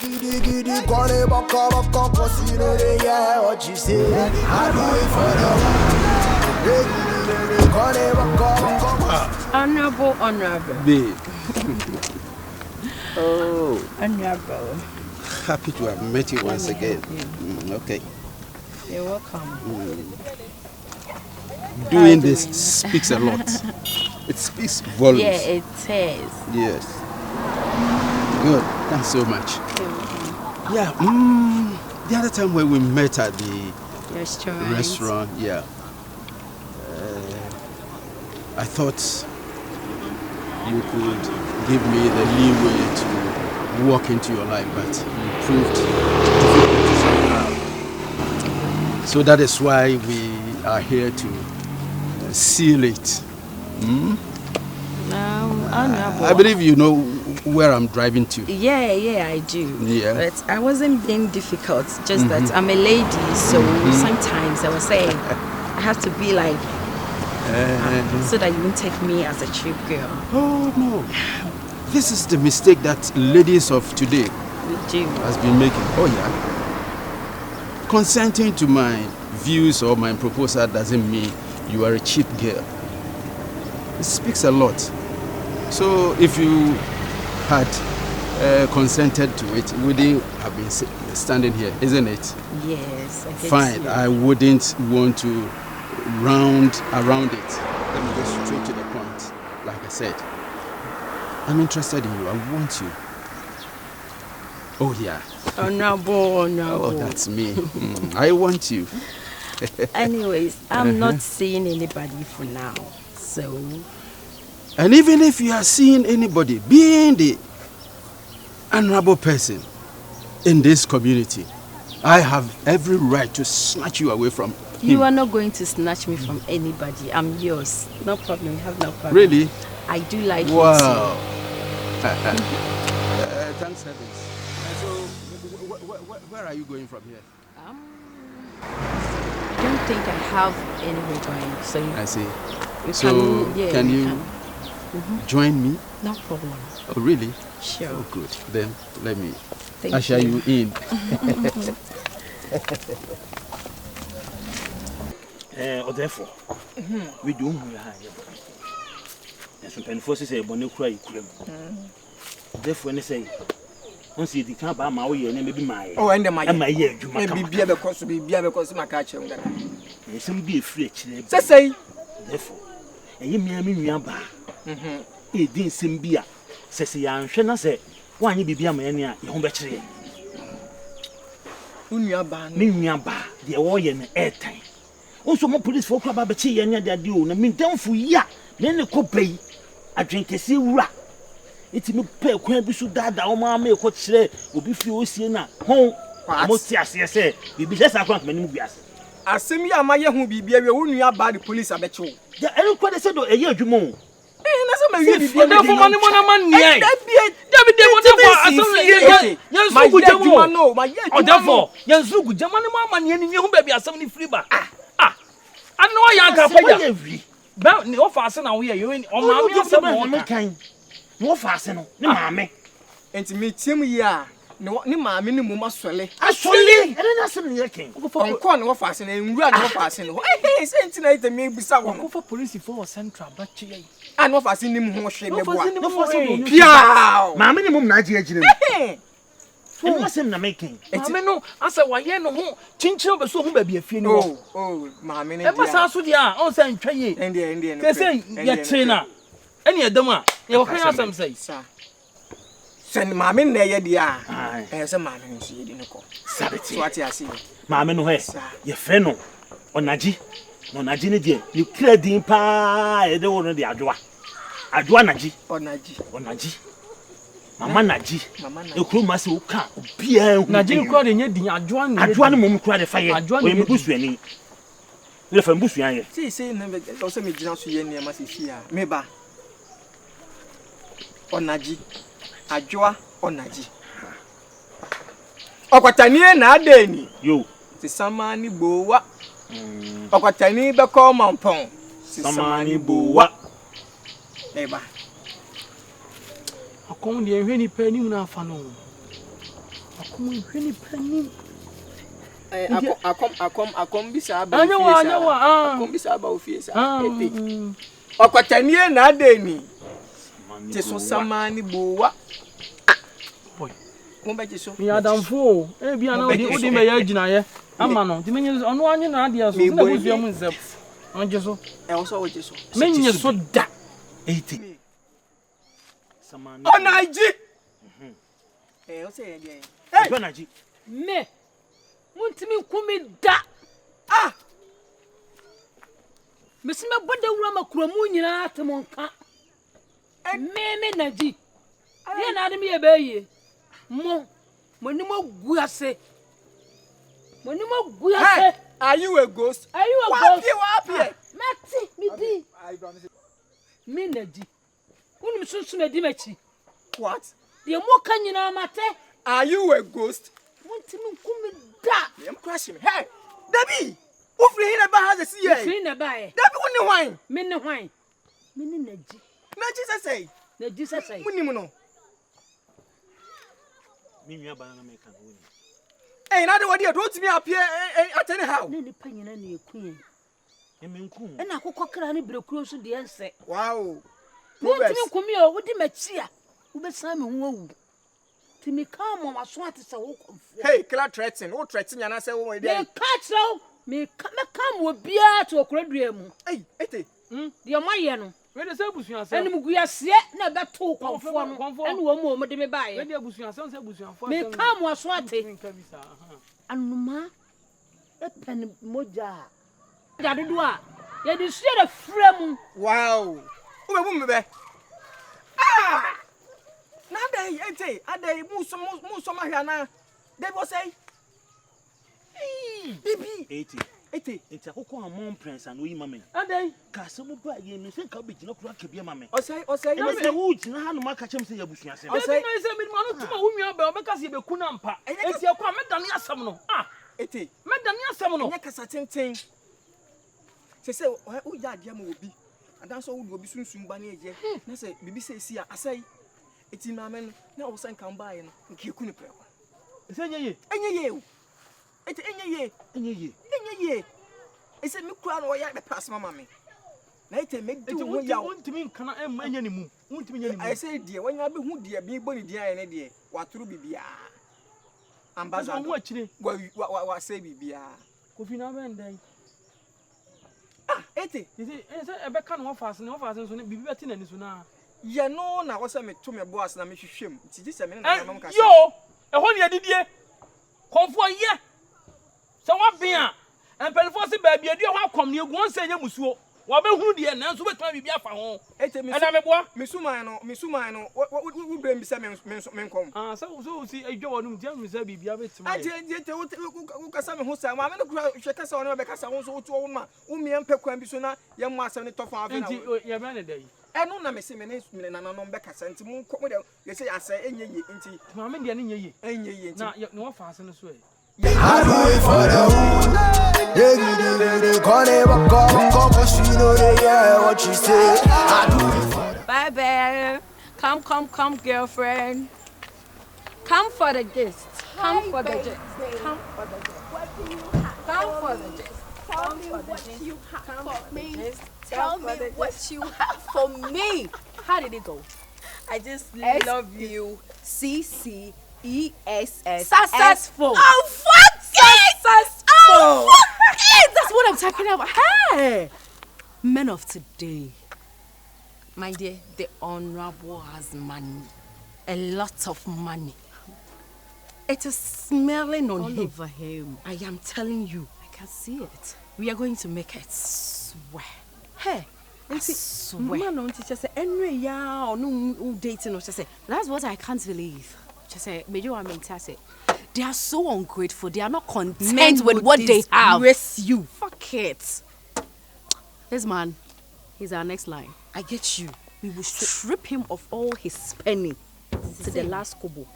giddy, call it back, cause you know they hear what you say. I do it for the call it back, Honorable. Babe. Oh. Honorable. Happy to have met you once again. Okay. You're welcome. Doing this speaks a lot. It speaks volumes. Yeah, it says. Yes. Good. Thanks so much. Yeah. The other time when we met at the restaurant, yeah. I thought you could give me the leeway to walk into your life, but you proved difficult somehow. So that is why we are here to seal it. I believe you know where I'm driving to. Yeah, I do. Yeah. But I wasn't being difficult, just that I'm a lady, so sometimes I was saying I have to be like, so that you won't take me as a cheap girl. Oh, no. This is the mistake that ladies of today has been making. Oh, yeah. Consenting to my views or my proposal doesn't mean you are a cheap girl. It speaks a lot. So if you had consented to it, would you have been standing here, isn't it? Yes. Fine. I wouldn't want to round around it. Let me get straight to the point. Like I said, I'm interested in you. I want you. Oh, yeah. Oh, no. Oh, that's me. I want you. Anyways, I'm not seeing anybody for now, so... And even if you are seeing anybody, being the honorable person in this community, I have every right to snatch you away from him. You are not going to snatch me from anybody. I'm yours. No problem. You have no problem. Really? I do like wow. you too. Thanks heavens. So, where are you going from here? I don't think I have anywhere going. So I see. So can you join me? No problem. Oh, really? Sure. Oh, good. Then let me usher you in. Or therefore, we do high. And some penforces say, Bonnie cry. Therefore, when they say, once you can't buy my way, and maybe my and my year, you might be because to be because my catcher. Some be free. Say, therefore, and you mean Yamba. It didn't seem beer. Says young Shana say, why you be a man, you home better. Minyamba, the warrior in airtime. Also, more police for club abachi and their due, and mean down for ya. Then the copay. I drink a sea rat. It's me pay quail be so that our mamma what say will be few siena. Home, most yes, say, we be less account many movies. I see me a my young be beer, who knew about the police. I bet you. The Eric quite said a year to moon. I know I am every. But no fasten now here. You in on my kind. No fasten, no mammy. And to meet him, yeah. No, my minimum must swell. I swallow, and then I said, "You can't go for a corner of fasten and run off fasten. Hey, sent tonight and maybe someone go for police for central, but I know if I seen him who shame the boy. My minimum 90. What was him making? It's me no. I said, why, you know, chinchil, but so baby, if you know. Oh, my minute. That was also the on train. And the Indian, they say, you're trainer. Any of them are. You can have some say, sir. Send my men there, dear. As a man, and see it in a call. Sabbath, what I see. Mamma, no, your friend, on Naji, no Najini, dear. You cleared the pie, I don't know the Adwa. Adwa Naji, or Naji, or Naji. Mama Naji, the crew must come. Pierre Naji cried in the Adwan mum cried the fire. Adwan, you push any. You're from Bushia. See, say, never also me just near Massisia. Meba or Naji, Adwa or Naji. Okwatani na deni. You. The Samani Boa. Okwatani beko mampong. Samani Boa. Neighbor. I come the any penny na fano. I Akom bisa aba office. Okwatanie na adeni. Te so samani bowa. Boy. Mo ba je so. Me adamfo. Bia na odi me ya agina ye. Ama no. Di menye ono anye na ade aso. Na buzua mu nsep. Onje so. O so oje so. Menye so da. 80. Samani. Onaji. O say ye dey. Hey, Onaji. Me. Muntimi kumi da. Ah. Mesima bode wura makuramu nyina atemonka. Me naji. Ye na ade me ye beye. Monimo guase. Hey, are you a ghost? Are you a ghost? What here? Mati, me di. Me naji. Unu sunsun edi mechi. What? Ye mo kan nyina mate. Are you a ghost? Muntimi kumi da. I'm crashing. Hey, Debbie. Who free him about how to see you? Free na bae. Debbie won the wine. Me ne hwan. Me ne naji. Na Jesus say. Na Jesus say. Munni no. Me nua banana me kan woni. Eh, na de wodi do me appear at any how. Ne nipa nyina na ekun. E me nkum. E na akokokra ne brekuro so de ense. Wow. Muntimi kumi o wodi machi a. Wo be san me ho awu. Timi ka mo waso ate se wo komfo. Hey, killer threaten. Wo threaten yana say wo dey. Me catch now. Me kam wo bia to okradua mu. Hey, ete. De maye no. We dey say busuan say. Eni muguase na be to komfo no. Eni wo mo de me bae. We dey busuan say busuan fo. Me kam waso ate. Anuma e pen moja. Da dodo a. Ye di sie de frem. Wow. Wo be bu me be. Ah! Na dey ete, adey mu so mahwa na. Dey bo say. Bibi 80. Ete. Enti akoko amon prince an oyi mame. Adey. Ka se mo ba ye no se ka be gina kura ka bia mame. O say. Na se wo gina ha no maka chem se ya busua se. O say na say me ma no tuma wo nua ba o beka se be ku na mpa. Enti akwa me dane asam no. Ah. Ete. Me dane asam no. Nya kasa tenten. Se o ya ade am obi. Adan so wo obi sunsun ba na eje. Na se bibi se si a asai. Eti mame no na wo san kan bae no. Nke ku ni pre. Se enye ye o. Ete enye ye. Ese me kura no ya be pass mama me. Na ete me di wo ya. Wontimi nkana enye ni mu. Wontimi nya ni mu. I say die wanya be hu die bi boni die aye ne die. Waturu bibia. Ambassador. Wa say bibia. Kofi na ben dai. Ah, ete. Ese ebe ka no fast so ne bibi beti na ni so na. Ye no na wo say me to me boss na me hwehwem. Ti ji say me na mam ka. Yo, e ho ne adidie. Konfo ye. So wa bia. Empelfo se ba bia di ho akom ne egu on se nya musuo. Wa be hunu de na so betwa bibi afa ho. Ete me. Na me boa. Misuman no. Wo brem bi say me kom. Ah, so si edwo wonu ti anu say bibi abetima. Ate wo kasa me ho sa ma me no kura hwe kasa wonu be kasa won so wo to wo ma. Wo mie mpekwan bi so na ye mo asem ne tofan afi na. Enti ye be na dai. Eno na me se me ne na no be kasa nti mu ko mo de ye say asa enye ye nti. Ma me de ne nye ye. Enye ye nti. Na no fa ase no so e. I do it for the hood. They call it walk, cause you know they hear what you say. I do it for the Bye, babe. Come, girlfriend. Come for the gist. Come for the gist. Come for the gist. What do you have? Come for the gist. Tell me what you have for me. Tell me what you have for me. How did it go? I just love you. SUCCESS. Successful. Oh, fuck it! Successful. Oh, fuck it! That's what I'm talking about. Hey! Men of today. My dear, the honorable has money. A lot of money. It is smelling on All him. over him. I am telling you. I can see it. We are going to make it. Swear. Hey. I swear. Man, teacher say, "Anyway, yeah, or no dating." Or just say, that's what I can't believe. Just say, "Me do I mean to say, they are so ungrateful. They are not content with what they have." Disgrace you. Fuck it. This man, he's our next line. I get you. We will strip him of all his penny to the last kobo.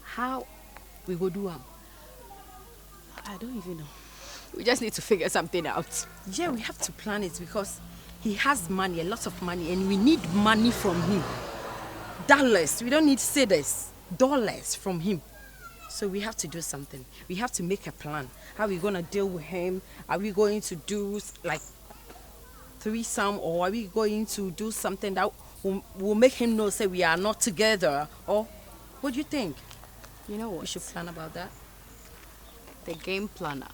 How we go do him? I don't even know. We just need to figure something out. Yeah, we have to plan it because he has money, a lot of money, and we need money from him. Dollars. We don't need cedars. Dollars from him. So we have to do something. We have to make a plan. How are we going to deal with him? Are we going to do like threesome, or are we going to do something that will make him know, say, we are not together? Or what do you think? You know what? We should plan about that. The game planner.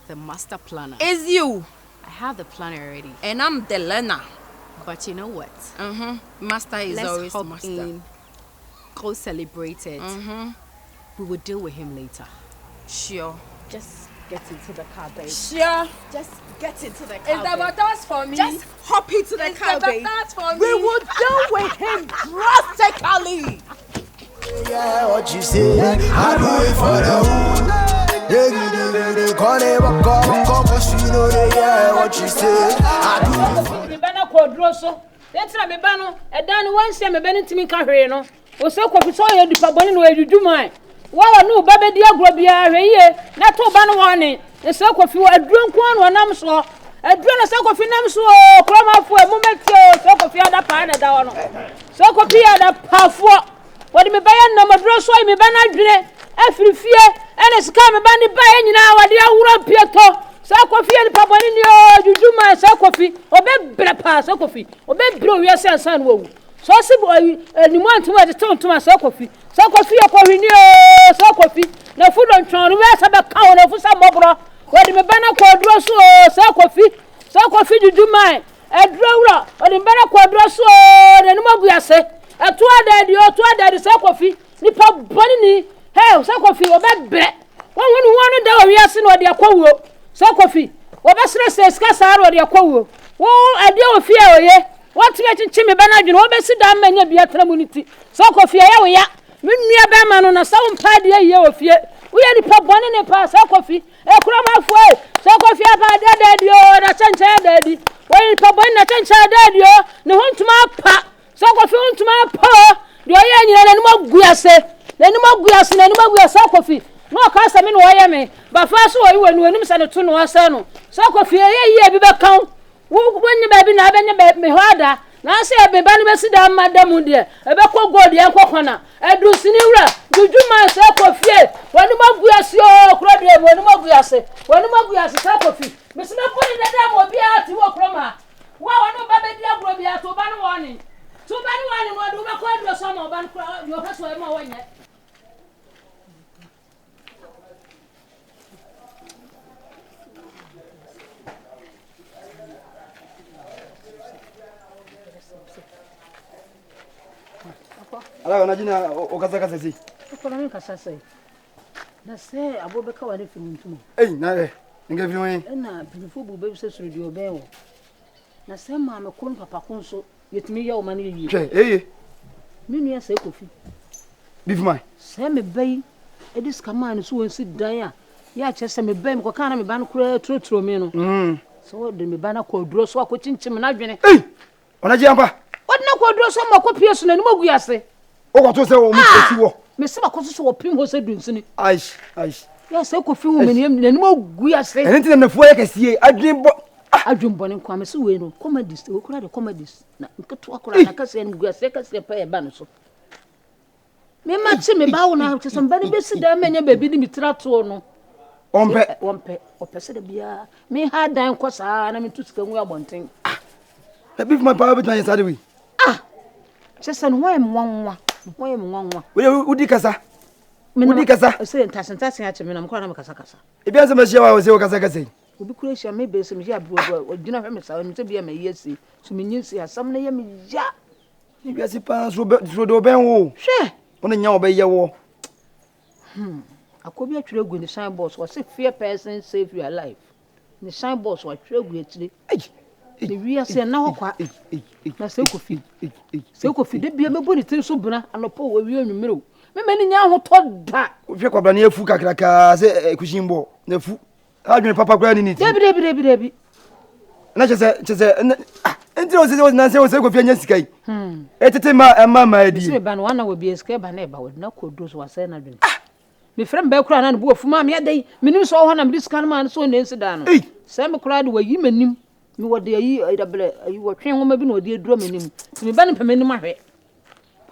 The master planner. It's you. I have the planner already. And I'm the learner. But you know what? Master is Let's always hop master. in, go celebrate it. We will deal with him later. Sure. Just get into the car, babe. Sure. Just get into the car. Is that what that's for me? Just hop into the car, babe. That's for me. We will deal with him drastically. Yeah, what you say? I do it for the hood. They call it cause you know they yeah, what you say? I do it for me bana kodroso. Let's me bano. E dan wan se me bani timi ka hwe no. O se kofi so ye dipa boni no edwudwuman. Wa no ba be dia gro bia hwe ye. Na to ba no woni. E se kofi wa aduro nko an wonam so. Aduro na se kofi nam so kromafo e mometi o se kofi ada pa na da wono. Se kofi ada pafo. Wodi me bayan na maduro so me bana dwene. Afrifie ene sika me bani ba ye nyina wade awura pieto. Sa kofi ni paboni ni o jujuma sa kofi obebre pa sa kofi obebre owie sensan wo so se animu antuma de tontuma sa kofi akohwi ni o sa kofi na fudo ntwon we sa be ka wo na fu sa mobro wodi me bana kodro so sa kofi jujuma edrowura wodi me bana kodro so na nimo buase eto adadi sa kofi ni paboni ni he sa kofi obebre won wonu da owie ase no de akowo so kofi obesre ska saro de akowo wo ade ofie oye what me chinchi me bana dwene obesi da manya bia tramuniti so kofi ya wo ya menua be ma no na sa umpa de ye ofie wo ya ni pa bone ne pa so kofi e kura mafo so kofi apa dadadi o na chenche dadadi wo ni pa bone na chenche dadadi o ne hontuma pa so kofi hontuma pa de oye nyina na ni maguase kofi no ka sa me no oye me ba fa so oyi wanu anim sa ne to no asa no so kofi ye bi be kan wo nyi ba bi na be me hoada na se be ba no be sida madamu de e be ko god ye nkokona edu sini wura jujuma sa kofi wanu maguase o kro de wanu maguase sa kofi me se me ko ni dada mo bia ti wo kroma wa wanu ba be dia gro bia to ba no woni no do ba ko edu so mo ba no yo fa so e mo wonye ala na jina okazaka sisi Kuna mimi kasasa. Na se abobeka wale fimuntumo. Na ninge filmu na bifubu be se studio bewo. Na se ma me kon papa konso yetimi ya o mani yi. Che Minu ya se kofi. Bifman. Se me bai edis kama ni so wonsi dan a ya che se me bai me ko kana me ban kura trotro me no. So de me bana ko duro so ko chinchim na dwene. Ona ji ampa. Odna ko duro so ma ko pie so na ni magu ase. O ko to se o mu esi wo. Me se ba ko so wo pim ho se dunsini. Aish. Ya se kofi wo me ni magu ase. Ene tin na fuo ya kasie adwin bo ne kwa me se we no comedies o kura de comedies na nketo akura na kase ni magu ase kase pa e ba no so. Me ma chi me ba wo na che so mbani be si da menya baby ni mitrato no. Ompe opese de bia me ha dan ko sa na me tusika nwu abonten. Bif my power bit na yesade we. Chesa no ho nwanwa we udi kasa se ntase ache me na mko na me kasa ebi anse ma hia wa se kasa obi kura hia me be se me hia bro odina hwe me sa me se bia me yesi so me nyinsi asam na ye me ya ebi ase pa so do ben wo hwe ona nya oba ye wo akobi atwere gu ni shine boss o se fear person save your life ni shine boss o atwere gu etire the we ase na hokwa na se kofi de bia me boni tiri so buna anopo wo wi onwumero me mani nya ho to da hwe kwabra na efu kakraka se kushimbo na efu adwene papa kwa ni niti debi na chese enti o se na se kofi anya sikai etete ma edi se ba no wana wo bi eske ba na e ba wo na kodo so wase na dwene me frem ba kura na ne bo fuma me adai menim so ho na me diskan ma so na ensi da no se me kura de wayi manim mi wode ayi dabele ayi wo twen wo ma bi no de aduro manim me ba ne pemanim ahwe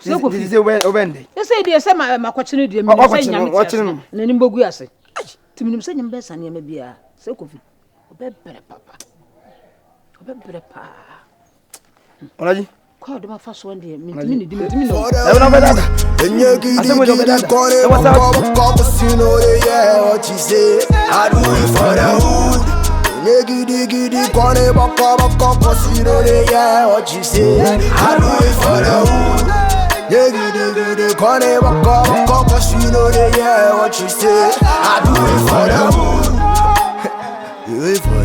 So ko This is obende. They say dey say ma kwachene dey me say nyame. Na ni mbogu ase. Timinim say nyame besa na bia. So ko fi. Obebere papa. Obebere pa. Olaji. Call them first one day. Me no. What you say? I do it for the hood. Giddy, corner, cause you know they yeah. What you say? I do it for the hood. Giddy, corner, cause you know they yeah. What you say? I do it for the hood. Do it for